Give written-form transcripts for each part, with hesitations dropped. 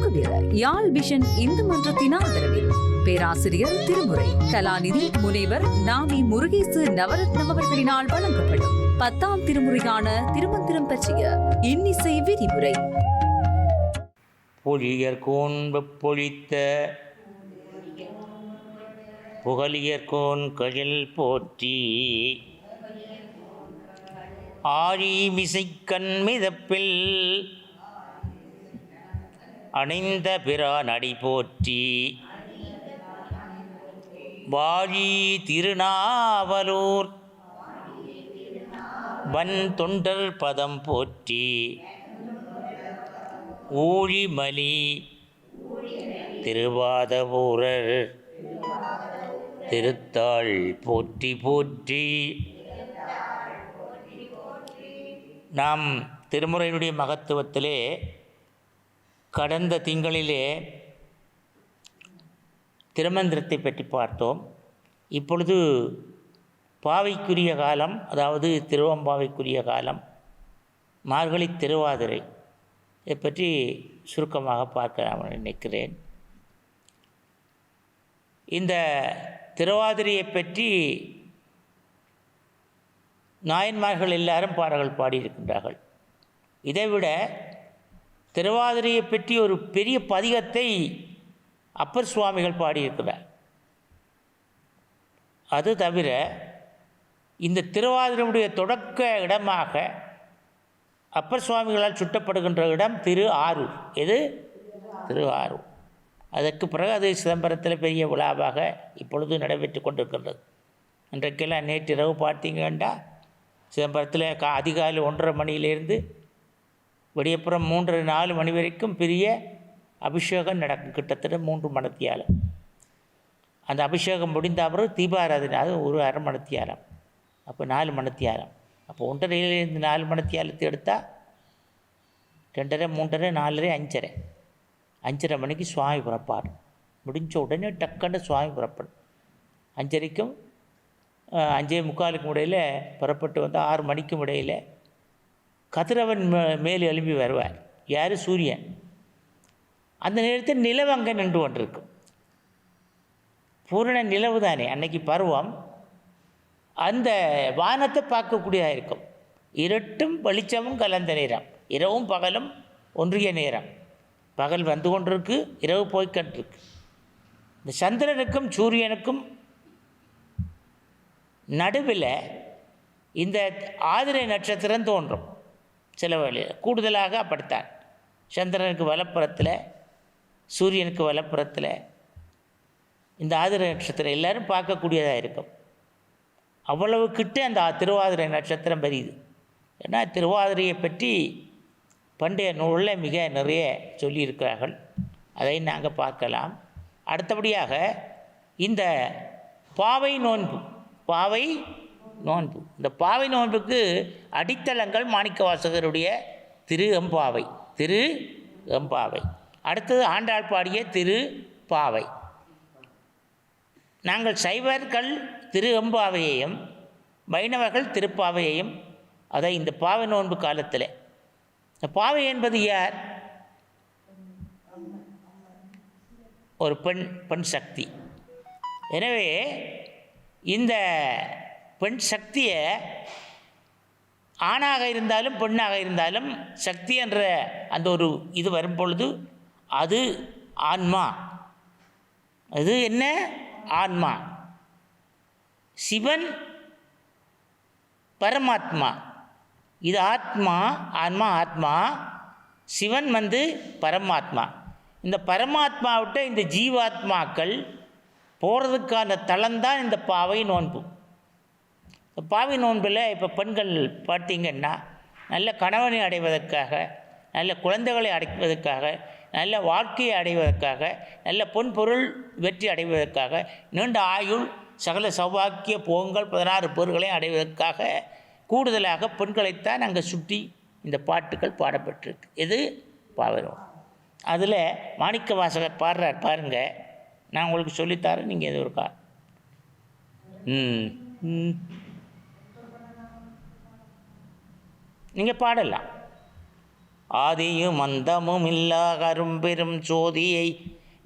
ஊக்குவில யாழ் vision Hindu மன்றத்தின் ஆதரவில் பேராசிரியர் திருமுறை கலாநிதி முனைவர் நாவி முருகேசு நவரத்னம் அவர்களினால் வழங்கப்படும் 10ஆம் திருமுறையான திருமந்திரம் பற்றிய இன்னிசை விரிவுரை. பொழியர்கோன் வெப்பொழித்த புகழியர்கோன் கயல் போற்றி ஆழி மிசைக்கண் மிதப்பில் அணைந்த பிரான் அடி போற்றி வாழி திருநாவலூர் வன் தொண்டர் பதம் போற்றி ஊழிமலி திருவாதவூரர் திருத்தாள் போற்றி போற்றி. நாம் திருமுறையினுடைய மகத்துவத்திலே கடந்த திங்களிலே திருமந்திரத்தை பற்றி பார்த்தோம். இப்பொழுது பாவைக்குரிய காலம், அதாவது திருவம்பாவைக்குரிய காலம், மார்கழி திருவாதிரை, இதை பற்றி சுருக்கமாக பார்க்கலாம் நினைக்கிறேன். இந்த திருவாதிரையை பற்றி நாயன்மார்கள் எல்லாரும் பாடல்கள் பாடியிருக்கின்றார்கள். இதைவிட திருவாதிரையை பற்றி ஒரு பெரிய பதிகத்தை அப்பர் சுவாமிகள் பாடியிருக்கிறார். அது தவிர இந்த திருவாதிரையுடைய தொடக்க இடமாக அப்பர் சுவாமிகளால் சுட்டப்படுகின்ற இடம் திரு ஆரூர். எது? திரு ஆரூர். அதற்கு பிறகு அது சிதம்பரத்தில் பெரிய விழாவாக இப்பொழுது நடைபெற்று கொண்டிருக்கின்றது. இன்றைக்கெல்லாம் நேற்றிரவு பார்த்தீங்கன்னா சிதம்பரத்தில் அதிகாலை 1:30 மணியிலிருந்து விடியப்புறம் 3-4 மணி வரைக்கும் பெரிய அபிஷேகம் நடக்கும். கிட்டத்தட்ட 3 மணித்தியாலம். அந்த அபிஷேகம் முடிந்த அப்புறம் தீபாராதனை, அது ஒரு 1/2 மணித்தியாலம். அப்போ 4 மணித்தியாலம். அப்போ 1:30 4 மணித்தியாலத்தை எடுத்தால் 2:30, 3:30, 4:30, 5:30. 5:30 மணிக்கு சுவாமி புறப்பாடு முடிஞ்ச உடனே டக்குன்னு சுவாமி புறப்படும். 5:30க்கும் 5:45 இடையில் புறப்பட்டு வந்து 6 மணிக்கும் இடையில் கதிரவன் மேல் எழும்பி வருவார். யார்? சூரியன். அந்த நேரத்தில் நிலவு அங்கே நின்று கொண்டிருக்கும். பூரண நிலவு தானே அன்னைக்கு பருவம். அந்த வானத்தை பார்க்கக்கூடியதாக இருக்கும். இருட்டும் வெளிச்சமும் கலந்த நேரம், இரவும் பகலும் ஒன்றிய நேரம். பகல் வந்து கொண்டிருக்கு, இரவு போய்கொண்டிருக்கு. இந்த சந்திரனுக்கும் சூரியனுக்கும் நடுவில் இந்த ஆதிரை நட்சத்திரம் தோன்றும். சில வழியில் கூடுதலாக அப்படித்தான். சந்திரனுக்கு வலப்புறத்தில், சூரியனுக்கு வலப்புறத்தில் இந்த ஆதிரை நட்சத்திரம் எல்லோரும் பார்க்கக்கூடியதாக இருக்கும். அவ்வளவு கிட்ட அந்த திருவாதிரை நட்சத்திரம் பெரியுது. ஏன்னா திருவாதிரையை பற்றி பண்டைய நூலில் மிக நிறைய சொல்லியிருக்கிறார்கள். அதை நாங்கள் பார்க்கலாம். அடுத்தபடியாக இந்த பாவை நோன்பு, இந்த பாவை நோன்புக்கு அடித்தளங்கள் மாணிக்கவாசகருடைய திரு எம்பாவை. அடுத்தது ஆண்டாள் பாடிய திரு பாவை. நாங்கள் சைவர்கள் திரு எம்பாவையையும் வைணவர்கள் திருப்பாவையையும், அதை இந்த பாவை நோன்பு காலத்தில், பாவை என்பது யார்? ஒரு பெண் சக்தி. எனவே இந்த பெண் சக்தியை ஆணாக இருந்தாலும் பெண்ணாக இருந்தாலும் சக்தி என்ற அந்த ஒரு இது வரும் பொழுது அது ஆன்மா. அது என்ன? ஆன்மா. சிவன் பரமாத்மா. இது ஆன்மா. சிவன் பரமாத்மா. இந்த பரமாத்மாவிட்ட இந்த ஜீவாத்மாக்கள் போகிறதுக்கான தளம்தான் இந்த பாவை நோன்பு. பாவை நோன்பில் இப்போ பெண்கள் பார்த்திங்கன்னா நல்ல கணவனை அடைவதற்காக, நல்ல குழந்தைகளை அடைவதற்காக, நல்ல வாழ்க்கையை அடைவதற்காக, நல்ல பொன் பொருள் வெற்றி அடைவதற்காக, நீண்ட ஆயுள், சகல சௌபாக்கிய போகங்கள் 16 பேர்களையும் அடைவதற்காக கூடுதலாக பெண்களைத்தான் அங்கே சுற்றி இந்த பாட்டுகள் பாடப்பட்டிருக்கு. இது பாவை நோன்பு. அதில் மாணிக்க வாசகர் பாடுறார் பாருங்கள். நான் உங்களுக்கு சொல்லித்தரேன், நீங்கள் எது இருக்கா நீங்கள் பாடலாம். ஆதியும் அந்தமும் இல்லா அரும்பெரும் சோதியை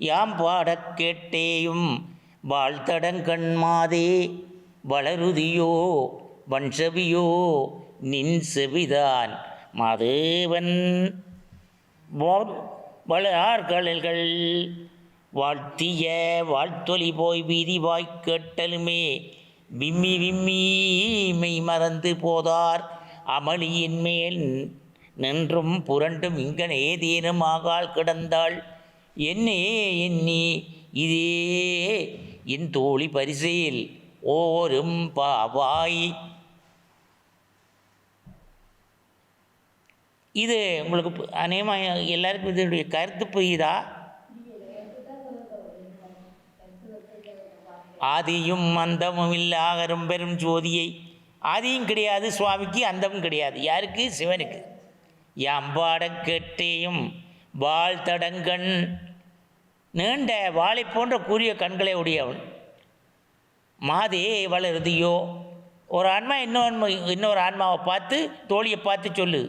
யாம் பாடக் கேட்டேயும் வாழ்த்தடங்கண் மாதே வளருதியோ வன்செவியோ நின் செவிதான் மாதேவன் வளார்கழல்கள் வாழ்த்திய வாழ்த்தொலி போய் வீதி வாய்க் கேட்டலுமே விம்மி விம்மி மெய் மறந்து போதார் அமளியின் மேல் நின்றும் புரண்டும் இங்கன் ஏதேனும் ஆகால் கிடந்தாள் என்னே எண்ணி இதே என் தோழி பரிசையில் ஓரும் பாவாய். இது உங்களுக்கு அநேகமாக எல்லாருக்கும் இதனுடைய கருத்து புரியுதா? ஆதியும் அந்தமும் இல்லா அரும்பெரும் ஜோதியை, ஆதியும் கிடையாது சுவாமிக்கு, அந்தமும் கிடையாது யாருக்கு? சிவனுக்கு. யாம்பாட கேட்டேயும் வாள் தடங்கண், நீண்ட வாளை போன்ற கூறிய கண்களை உடையவன். மாதே வளருதியோ, ஒரு ஆன்மா இன்னொரு ஆன்மாவை பார்த்து, தோழியை பார்த்து சொல்லு,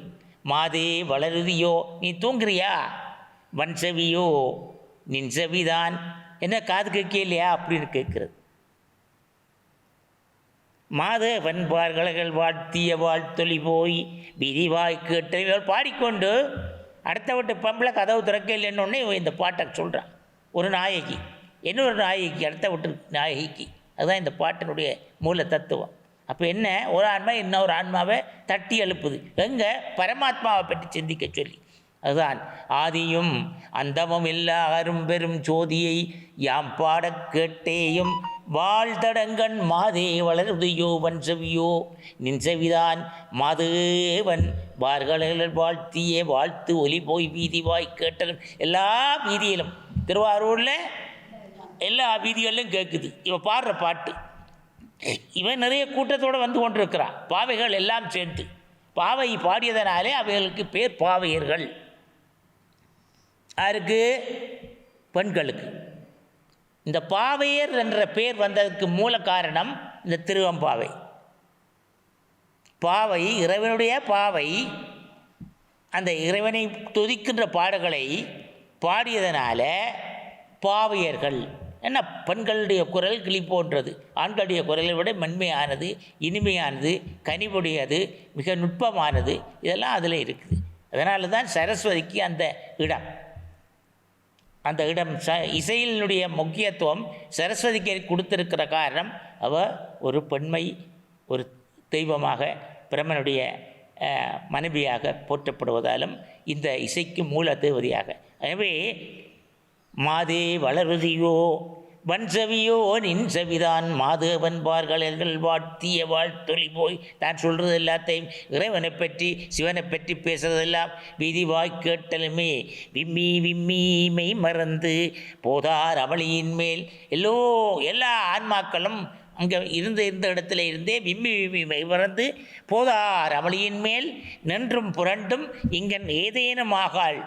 மாதே வளருதியோ, நீ தூங்குறியா? வன்செவியோ, நின் செவிதான், என்ன காது கேட்கலையா அப்படின்னு கேட்குறது. மாதவன் பார்கலகள் வாழ்த்திய வாழ்த்தொலி போய் விரிவாய் கேட்ட பாடிக்கொண்டு அடுத்த வீட்டு பம்பில் கதவு திறக்க இல்லைன்னொன்னே இந்த பாட்டை சொல்கிறான். ஒரு நாயகி இன்னொரு நாயகி, அடுத்த வீட்டு நாயகிக்கு. அதுதான் இந்த பாட்டினுடைய மூல தத்துவம். அப்போ என்ன, ஒரு ஆன்மா இன்னொரு ஆன்மாவை தட்டி எழுப்புது, எங்கே? பரமாத்மாவை பற்றி சிந்திக்க சொல்லி. அதுதான் ஆதியும் அந்தமும் இல்லா அரும்பெரும் ஜோதியை யாம் பாடக் கேட்டேயும் வாழ்தடங்கண் மாதே வளருதியோ வன்செவியோ நின் செவிதான் மாதேவன் பார்கலர்கள் வாழ்த்திய வாழ்த்து ஒலி போய் வீதி வாய் கேட்டலும். எல்லா வீதியிலும், திருவாரூரில் எல்லா வீதிகளிலும் கேட்குது இவன் பாடுற பாட்டு. இவன் நிறைய கூட்டத்தோடு வந்து கொண்டிருக்கிறான், பாவைகள் எல்லாம் சேர்ந்து. பாவை பாடியதனாலே அவைகளுக்கு பேர் பாவையர்கள். யாருக்கு? பெண்களுக்கு. இந்த பாவையர் என்ற பெயர் வந்ததுக்கு மூல காரணம் இந்த திருவம்பாவை. பாவை இறைவனுடைய பாவை, அந்த இறைவனை துதிக்கின்ற பாடல்களை பாடியதனால பாவையர்கள். என்ன, பெண்களுடைய குரல் கிளி போன்றது, ஆண்களுடைய குரலை விட மென்மையானது, இனிமையானது, கனிவுடையது, மிக நுட்பமானது, இதெல்லாம் அதில் இருக்குது. அதனால தான் சரஸ்வதிக்கு அந்த இடம். அந்த இடம் இசையினுடைய முக்கியத்துவம் சரஸ்வதிக்கு கொடுத்திருக்கிற காரணம், அவள் ஒரு பெண்மை, ஒரு தெய்வமாக, பிரம்மனுடைய மனைவியாக போற்றப்படுவதாலும் இந்த இசைக்கு மூல தேவதையாக. எனவே மாதே வளருதியோ வன்செவியோ நின் செவிதான் மாதவன் பார்கலர்கள் வாழ்த்திய வாழ்த்தொலி போய். தான் சொல்கிறது எல்லாத்தையும் இறைவனை பற்றி, சிவனை பற்றி பேசுறதெல்லாம் வீதி வாய் கேட்டலுமே விம்மி விம்மி மெய் மறந்து போதார் அமளியின் மேல். எல்லா ஆன்மாக்களும் அங்கே இருந்த இடத்துல இருந்தே விம்மி விம்மி மெய் மறந்து போதார் அமளியின் மேல் நின்றும் புரண்டும் இங்கன் ஏதேனும் ஆகாள்.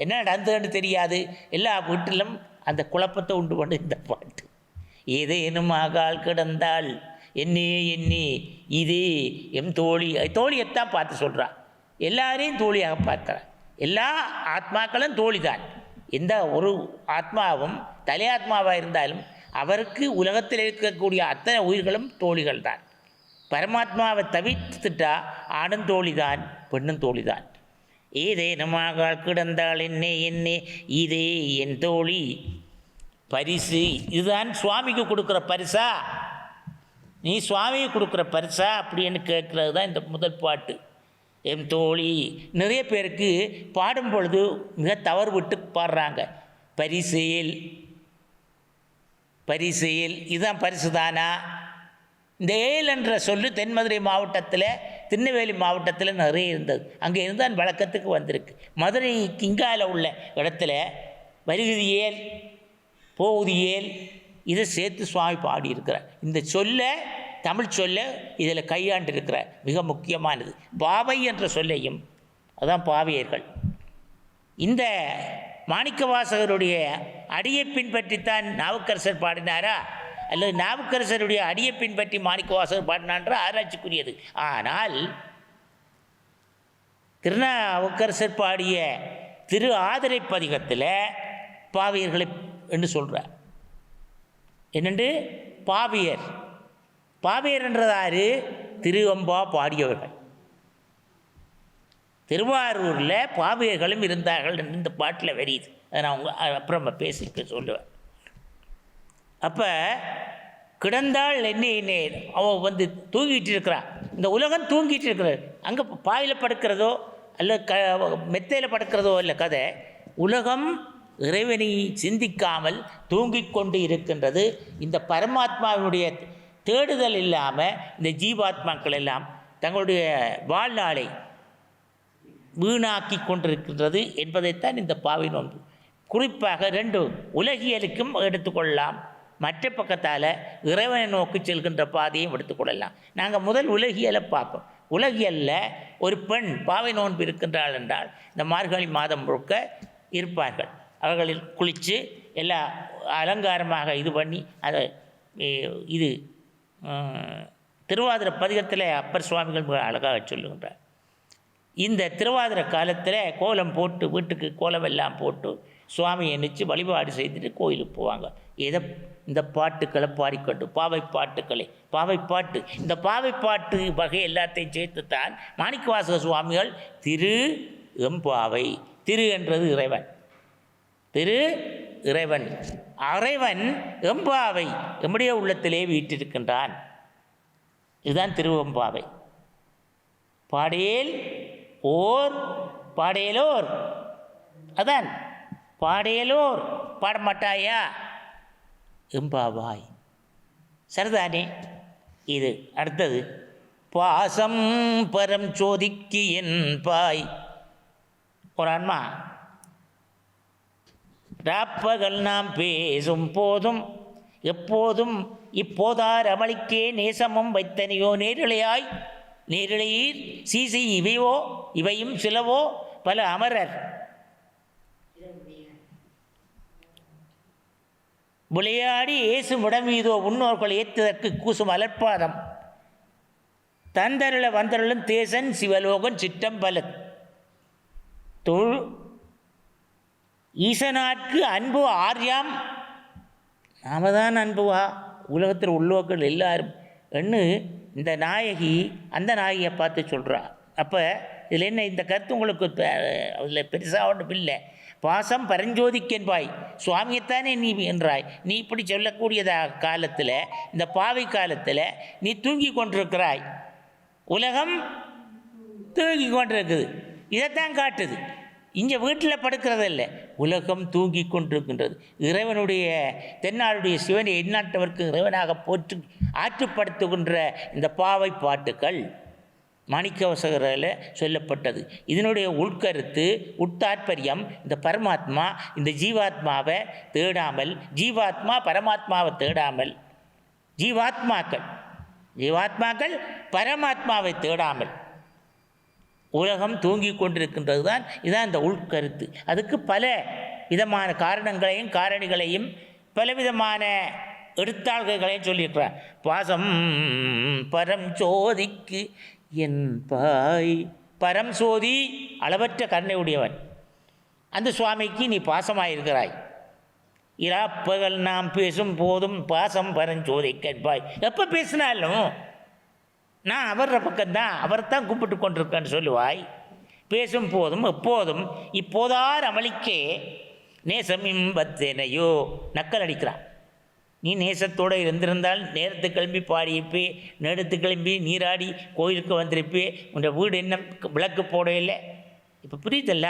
என்ன நடந்ததுன்னு தெரியாது, எல்லா வீட்டிலும் அந்த குழப்பத்தை உண்டு பண்ணு இந்த பாட்டு. ஏதேனும் ஆகால் கிடந்தாள் என்னே எண்ணி இதே எம் தோழியைத்தான் பார்த்து சொல்கிறான். எல்லாரையும் தோழியாக பார்க்குறான். எல்லா ஆத்மாக்களும் தோழி தான். எந்த ஒரு ஆத்மாவும் தலையாத்மாவாக இருந்தாலும் அவருக்கு உலகத்தில் இருக்கக்கூடிய அத்தனை உயிர்களும் தோழிகள் தான். பரமாத்மாவை தவிர்த்துட்டா ஆணும் தோழி தான், பெண்ணும் தோழி தான். ஏதேனுமாக கிடந்தாள் என்னே இதே என் தோழி பரிசு. இதுதான் சுவாமிக்கு கொடுக்குற பரிசா, நீ சுவாமிக்கு கொடுக்குற பரிசா அப்படின்னு கேட்குறது தான் இந்த முதல் பாட்டு. என் தோழி. நிறைய பேருக்கு பாடும் பொழுது மிக தவறு விட்டு பாடுறாங்க. பரிசெயல் இதுதான் பரிசு தானா? இந்த ஏல் என்ற சொல்லு தென்மதுரை மாவட்டத்தில், திருநெல்வேலி மாவட்டத்தில் நிறைய இருந்தது. அங்கே இருந்தால் வழக்கத்துக்கு வந்திருக்கு. மதுரை கிங்கால உள்ள இடத்துல வருகுதி ஏல், போகுதி ஏல், இதை சேர்த்து சுவாமி பாடியிருக்கிறார். இந்த சொல்ல, தமிழ் சொல்ல இதில் கையாண்டு இருக்கிறார். மிக முக்கியமானது பாவை என்ற சொல்லையும், அதுதான் பாவையர்கள். இந்த மாணிக்கவாசகருடைய அடியை பின்பற்றித்தான் நாவுக்கரசர் பாடினாரா, அல்லது நாவுக்கரசருடைய அடியை பின்பற்றி மாணிக்கவாசகர் பாடினான்ற ஆராய்ச்சிக்குரியது. ஆனால் திருநாவுக்கரசர் பாடிய திரு ஆதிரை பதிகத்தில் பாவியர்களை என்று சொல்கிறார். என்னென்று பாவியர், பாவியர் என்றதாரு திருவம்பா பாடியவர்கள். திருவாரூரில் பாவியர்களும் இருந்தார்கள் என்று இந்த பாட்டில் வரியுது. அதை நான் அப்புறம் பேசிக்க சொல்லுவேன். அப்போ கிடந்தாள் என்ன அவன் வந்து தூங்கிட்டு இருக்கிறான். இந்த உலகம் தூங்கிட்டு இருக்கிறது. அங்கே பாயில் படுக்கிறதோ அல்ல மெத்தையில் படுக்கிறதோ இல்லை கதை. உலகம் இறைவனை சிந்திக்காமல் தூங்கிக் கொண்டு இருக்கின்றது. இந்த பரமாத்மாவினுடைய தேடுதல் இல்லாமல் இந்த ஜீவாத்மாக்கள் எல்லாம் தங்களுடைய வாழ்நாளை வீணாக்கி கொண்டிருக்கின்றது என்பதைத்தான் இந்த பாவை நோன்பு குறிப்பாக ரெண்டு உலகியலுக்கும் எடுத்துக்கொள்ளலாம். மற்ற பக்கத்தால் இறைவனை நோக்கி செல்கின்ற பாதையும் எடுத்துக்கொள்ளலாம். நாங்கள் முதல் உலகியலை பார்ப்போம். உலகியலில் ஒரு பெண் பாவை நோன்பு இருக்கின்றாள் என்றால் இந்த மார்கழி மாதம் முழுக்க இருப்பார்கள். அவர்களில் குளித்து எல்லா அலங்காரமாக இது பண்ணி அதை இது திருவாதிரை பதிகத்தில் அப்பர் சுவாமிகள் மிக அழகாக சொல்லுகின்றார். இந்த திருவாதிரை காலத்தில் கோலம் போட்டு வீட்டுக்கு கோலம் எல்லாம் போட்டு சுவாமியை நினச்சி வழிபாடு செய்துட்டு கோயிலுக்கு போவாங்க. இந்த பாட்டுக்களை பாடிக்கொண்டு பாவை பாட்டு இந்த பாவை பாட்டு வகை எல்லாத்தையும் சேர்த்துத்தான் மாணிக்கவாசக சுவாமிகள் திரு எம்பாவை, திரு என்றது இறைவன், திரு இறைவன், இறைவன் எம்பாவை எம்முடைய உள்ளத்திலே வீற்றிருக்கின்றான். இதுதான் திருவெம்பாவை. பாடேலோர் அதான் பாடேலோர் பாடமாட்டாயா எம்பாவாய் சரிதானே. இது அடுத்தது பாசம் பரம் சோதிக்கு என் பாய். ஒரு ஆன்மா ராப்பகல் நாம் பேசும் போதும் எப்போதும் இப்போதார் அமளிக்கே நேசமும் வைத்தனையோ நேரிழையீர் சீசி இவையும் சிலவோ பல அமரர் விளையாடி ஏசு முடமீதோ உன்னோர்கள் ஏற்றுதற்கு கூசும் அலற்பாதம் தந்தருள வந்தருளும் தேசன் சிவலோகன் சிற்றம்பல தொழு ஈசனாற்கு அன்பு ஆர்யாம். நாம தான் அன்புவா உலகத்தில் உள்ளோக்கள் எல்லாரும் என்று இந்த நாயகி அந்த நாயகியை பார்த்து சொல்கிறா. அப்போ இதில் என்ன இந்த கருத்து உங்களுக்கு அதில் பெருசாக ஒன்றும் இல்லை. பாசம் பரஞ்சோதிக்கென்பாய் சுவாமியைத்தானே நீ என்றாய். நீ இப்படி சொல்லக்கூடியதாக காலத்தில் இந்த பாவை காலத்தில் நீ தூங்கி கொண்டிருக்கிறாய். உலகம் தூங்கி கொண்டிருக்குது. இதைத்தான் காட்டுது. இங்கே வீட்டில் படுக்கிறதில்லை, உலகம் தூங்கி கொண்டிருக்கின்றது. இறைவனுடைய தென்னாளுடைய சிவனை எந்நாட்டவருக்கு இறைவனாக போற்று ஆற்றுப்படுத்துகின்ற இந்த பாவை பாட்டுக்கள் மாணிக்கவாசகரால் சொல்லப்பட்டது. இதனுடைய உட்கருத்து உட்தாற்பயம் இந்த பரமாத்மா இந்த ஜீவாத்மாவை தேடாமல், ஜீவாத்மா பரமாத்மாவை தேடாமல், ஜீவாத்மாக்கள் பரமாத்மாவை தேடாமல் உலகம் தூங்கி கொண்டிருக்கின்றது தான். இதுதான் இந்த உள்கருத்து. அதுக்கு பல விதமான காரணிகளையும் பலவிதமான எடுத்தாள்களையும் சொல்லியிருக்கிறார். பாசம் பரம் சோதிக்கு என் பாய். பரம் சோதி அளவற்ற கருணை உடையவன். அந்த சுவாமிக்கு நீ பாசமாயிருக்கிறாய். இராப்பகல் நாம் பேசும் போதும் பாசம் பரஞ்சோதி கேட்பாய். எப்போ பேசினாலும் நான் அவர பக்கம்தான், அவரைத்தான் கூப்பிட்டு கொண்டிருக்கேன்னு சொல்லுவாய். பேசும் போதும் எப்போதும் இப்போதார் அமளிக்கே நேசம் இம்பத்தேனையோ நக்கல் அடிக்கிறான். நீ நேசத்தோடு இருந்திருந்தால் நேரத்து கிளம்பி பாடியிருப்பே, நேரத்து கிளம்பி நீராடி கோயிலுக்கு வந்திருப்பே, உன்னோட வீடு என்ன விளக்கு போடையில்லை. இப்போ புரியுதல்ல?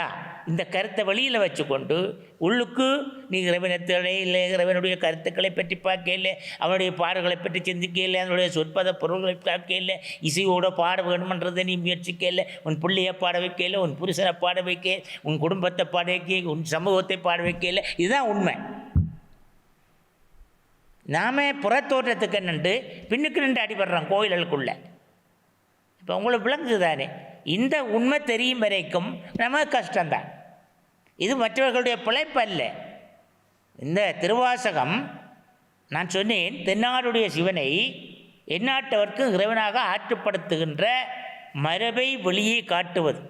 இந்த கருத்தை வெளியில் வச்சு கொண்டு உள்ளுக்கு நீ இறைவனத்தோட இல்லை, இறைவனுடைய கருத்துக்களை பற்றி பார்க்க இல்லை, அவனுடைய பாடல்களை பற்றி சிந்திக்க இல்லை, அதனுடைய சொற்பத பொருள்களை பார்க்க இல்லை, இசையோட பாட வேணுமன்றதை நீ முயற்சிக்க இல்லை, உன் பிள்ளையை பாட வைக்க இல்லை, உன் புருஷனை பாட வைக்க, உன் குடும்பத்தை பாட வைக்க, உன் சமூகத்தை பாட வைக்க இல்லை. இதுதான் உண்மை. நாம புறத்தோற்றத்துக்கு நின்று பின்னுக்கு நின்று அடிபடுறோம் கோயில்களுக்குள்ள. இப்போ உங்களுக்கு விளங்குது தானே? இந்த உண்மை தெரியும் வரைக்கும் நமக்கு கஷ்டம்தான். இது மற்றவர்களுடைய பிழைப்பு அல்ல. இந்த திருவாசகம் நான் சொன்னேன், தென்னாடுடைய சிவனை எந்நாட்டவர்க்கு இறைவனாக ஆற்றுப்படுத்துகின்ற மரபை வெளியே காட்டுவது.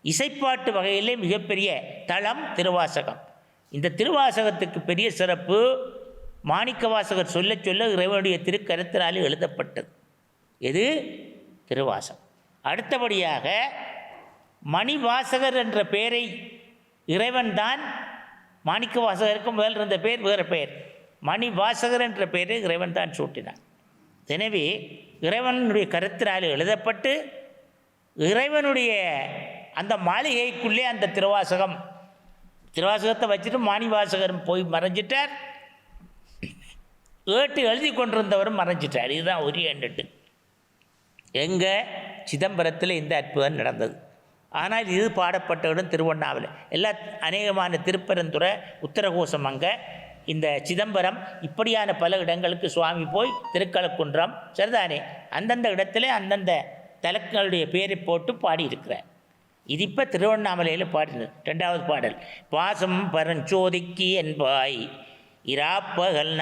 இசைப்பாட்டு வகையிலே மிகப்பெரிய தளம் திருவாசகம். இந்த திருவாசகத்துக்கு பெரிய சிறப்பு, மாணிக்கவாசகர் சொல்ல சொல்ல இறைவனுடைய திருக்கருத்தினாலே எழுதப்பட்டது. எது? திருவாசகம். அடுத்தபடியாக மணிவாசகர் என்ற பெயரை இறைவன் தான், மாணிக்கவாசகருக்கு முதல் இருந்த பெயர் வேறு பெயர், மணிவாசகர் என்ற பெயரை இறைவன் தான் சூட்டினான். எனவே இறைவனுடைய கருத்தினாலே எழுதப்பட்டு இறைவனுடைய அந்த மாளிகைக்குள்ளே அந்த திருவாசகத்தை வச்சுட்டு மாணிவாசகர் போய் மறைஞ்சிட்டார், ஏட்டு எழுதி கொண்டிருந்தவரும் மறைஞ்சிட்டார். இதுதான் உரிய எண்ணட்டு. எங்கே? சிதம்பரத்தில் இந்த அற்புதம் நடந்தது. ஆனால் இது பாடப்பட்டவுடன் திருவண்ணாமலை, எல்லா அநேகமான திருப்பரந்துறை, உத்தரகோசம், அங்கே இந்த சிதம்பரம், இப்படியான பல இடங்களுக்கு சுவாமி போய், திருக்கலக்குன்றம், சரிதானே, அந்தந்த இடத்துல அந்தந்த தலங்களுடைய பேரை போட்டு பாடியிருக்கிறார். இது இப்போ திருவண்ணாமலையில் பாடினது. 2வது பாடல், பாசம் பரஞ்சோதிக்கு என்பாய் இராப்பகல்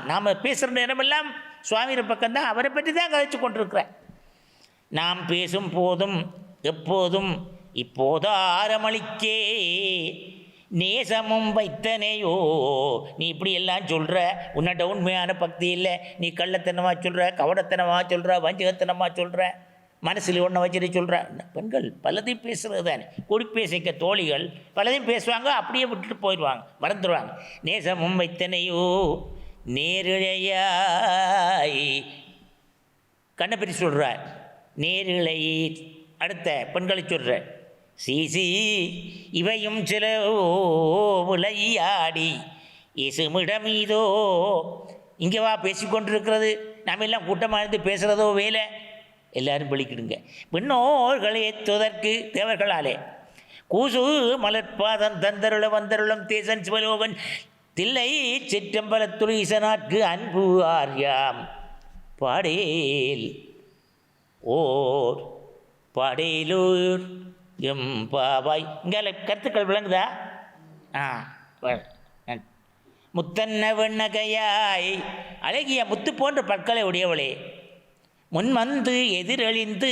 நாம் பேசுகிற நேரமெல்லாம் சுவாமியின் பக்கம்தான், அவரை பற்றி தான் கதைச்சு கொண்டிருக்கிறார். நாம் பேசும் போதும் எப்போதும் இப்போது ஆரமளிக்கே நேசமும் வைத்தனையோ. நீ இப்படி எல்லாம் சொல்கிற, உன்னோட உண்மையான பக்தி இல்லை, நீ கள்ளத்தனமாக சொல்கிற, கவடத்தனமாக சொல்கிற, வஞ்சகத்தனமாக சொல்கிற, மனசில் ஒன்றை வச்சுட்டு சொல்கிற. பெண்கள் பலதையும் பேசுகிறது தானே, கூடி பேசிக்க தோழிகள் பலதையும் பேசுவாங்க, அப்படியே விட்டுட்டு போயிடுவாங்க, மறந்துடுவாங்க. நேசமும் வைத்தனையோ நேரிழையாய், கண்ணை பற்றி சொல்கிறார், நேரிழை. அடுத்த பெண்களை சொல்கிற, சீசி இவையும் சில விளையாடி இசுமிடமீதோ. இங்கே வா பேசிக்கொண்டிருக்கிறது, நாம் எல்லாம் கூட்டமாக இருந்து பேசுகிறதோ வேலை. எல்லாரும் பலிக்கிடுங்க. விண்ணோர்களை ஏற்றுவதற்கு தேவர்களாலே கூசு மலர்பாதம் தந்தருள வந்தருளம் தேசன் சிவலோகன் தில்லை சிற்றம்பலத்துள் ஈசனாற்கு அன்பு ஆர்யாம் பாடேல் ஓர் பாடேலூர் எம் பாவாய். இங்கே கருத்துக்கள் விளங்குதா? முத்தன்ன வெண்ணகையாய், அழகிய முத்து போன்ற பற்களை உடையவளே, முன்வந்து எதிரழிந்து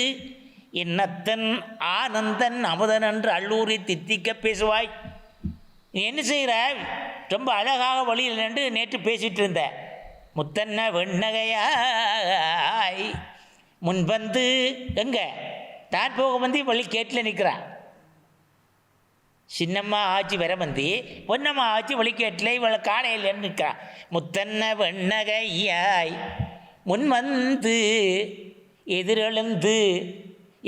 என்னத்தன் ஆனந்தன் அமுதன் என்று அள்ளூரி தித்திக்க பேசுவாய். நீ என்ன செய்கிற? ரொம்ப அழகாக வழியில் நின்று நேற்று பேசிகிட்டு இருந்த. முத்தன்ன வெண்ணகையாய் முன்வந்து எங்க தான் போக வந்து வழி கேட்டில் நிற்கிறான். சின்னம்மா ஆட்சி வர வந்து பொன்னம்மா ஆட்சி வழி கேட்டில் இவளை காணையில் நிற்கிறான். முத்தன்ன வெண்ணகையாய் முன்வந்து எதிரெழுந்து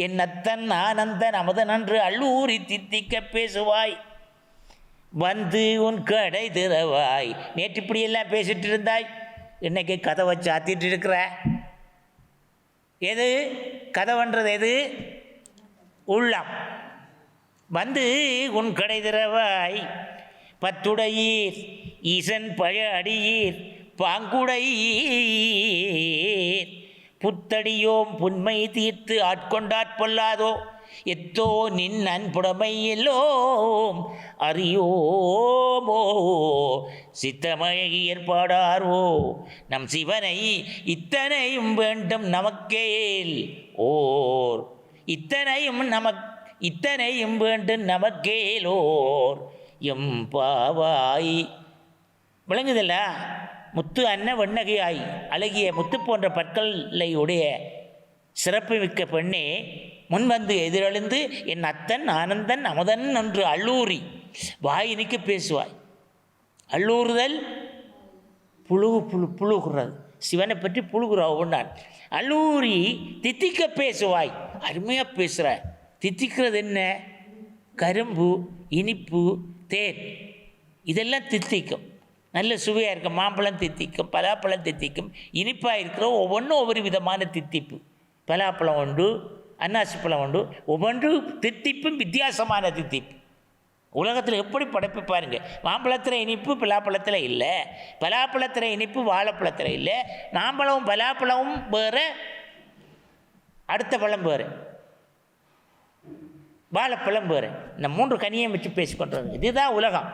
என்னத்தன் ஆனந்தன் அமுதன் என்று அள்ளூரி தித்திக்க பேசுவாய். வந்து உன் கடை திறவாய். நேற்று இப்படியெல்லாம் பேசிட்டு இருந்தாய், இன்னைக்கு கதவை சாத்திட்டு இருக்கிற. எது கதவன்றது? எது? உள்ளம். வந்து உன் கடை திறவாய். பத்துடையீர் ஈசன் பழ அடியீர் பாங்குடையீர் புத்தடியோம் புன்மை தீர்த்து ஆட்கொண்டாற்பொல்லாதோ எத்தோ நின் அன்புடைமை எல்லோம் அறியோமோ சித்தமழகி ஏற்பாடாரோ நம் சிவனை இத்தனையும் வேண்டும் நமக்கேல் ஓர் இத்தனையும் வேண்டும் நமக்கேலோர் எம் பாவாய். விளங்குதல்ல? முத்து அன்ன வெண்ணகையாய், அழகிய முத்து போன்ற பற்களை உடைய சிறப்பு மிக்க பெண்ணே, முன்வந்து எதிரெழுந்து என் அத்தன் ஆனந்தன் அமுதன் என்று அள்ளூரி வாயினிக்கு பேசுவாய். அள்ளூறுதல் புழுகுறது, சிவனை பற்றி புழுகுறா ஒன்றான். அள்ளூரி தித்திக்க பேசுவாய். அருமையாக பேசுகிற. தித்திக்கிறது என்ன? கரும்பு, இனிப்பு, தேன், இதெல்லாம் தித்திக்கும். நல்ல சுவையாக இருக்கும். மாம்பழம் தித்திக்கும், பலாப்பழம் தித்திக்கும். இனிப்பாக இருக்கிற ஒவ்வொன்றும் ஒவ்வொரு விதமான தித்திப்பு. பலாப்பழம் உண்டு, அன்னாசி பழம் உண்டு. ஒவ்வொன்று தித்திப்பும் வித்தியாசமான தித்திப்பு. உலகத்தில் எப்படி படைப்பு பாருங்கள். மாம்பழத்தில் இனிப்பு பலாப்பழத்தில் இல்லை, பலாப்பழத்தில் இனிப்பு வாழைப்பழத்தில் இல்லை. மாம்பழமும் பலாப்பழமும் வேறு, அடுத்த பழம் வேறு, வாழைப்பழம் வேறு. இந்த 3 கனியை வச்சு பேசிக்கொண்டிருந்தது. இதுதான் உலகம்.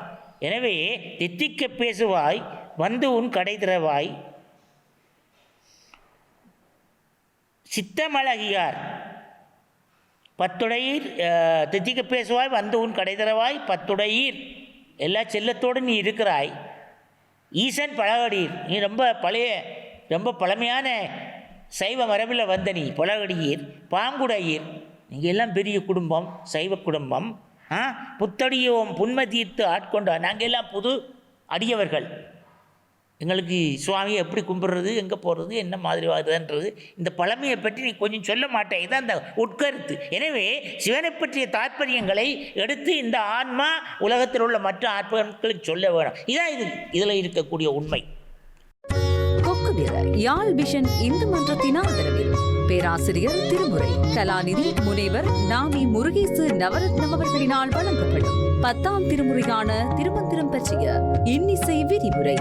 எனவே தித்திக்க பேசுவாய். வந்து உன் கடை திறவாய். சித்தமழகியார் பத்துடையீர் தித்திக்க பேசுவாய் வந்து உன் கடை தரவாய் பத்துடையீர் எல்லா செல்லத்தோடு நீ இருக்கிறாய். ஈசன் பழகடீர் நீ ரொம்ப பழமையான சைவ மரபில் வந்த நீ பழகடியீர் பாங்குடையீர் நீங்கள் எல்லாம் பெரிய குடும்பம் சைவ குடும்பம். புத்தடியோம் புன்மை தீர்த்து ஆட்கொண்டா நாங்கள் எல்லாம் புது அடியவர்கள். எங்களுக்கு சுவாமியை எப்படி கும்பிட்றது எங்கே போகிறது என்ன மாதிரி வருதுன்றது இந்த பழமையை பற்றி நீ கொஞ்சம் சொல்ல மாட்டேன். இதுதான் அந்த உட்கருத்து. எனவே சிவனை பற்றிய தாற்பயங்களை எடுத்து இந்த ஆன்மா உலகத்தில் உள்ள மற்ற ஆத்மாக்களுக்கு சொல்ல வேணும். இதான் இதில் இருக்கக்கூடிய உண்மை. யாழ் விஷன் இந்து மன்றத்தின் ஆதரவில் பேராசிரியர் திருமுறை கலாநிதி முனைவர் நாமி முருகேசு நவரத்னம் அவர்களினால் வழங்கப்படும் 10ஆம் திருமுறையான திருமந்திரம் பற்றிய இன்னிசை விரிவுரை.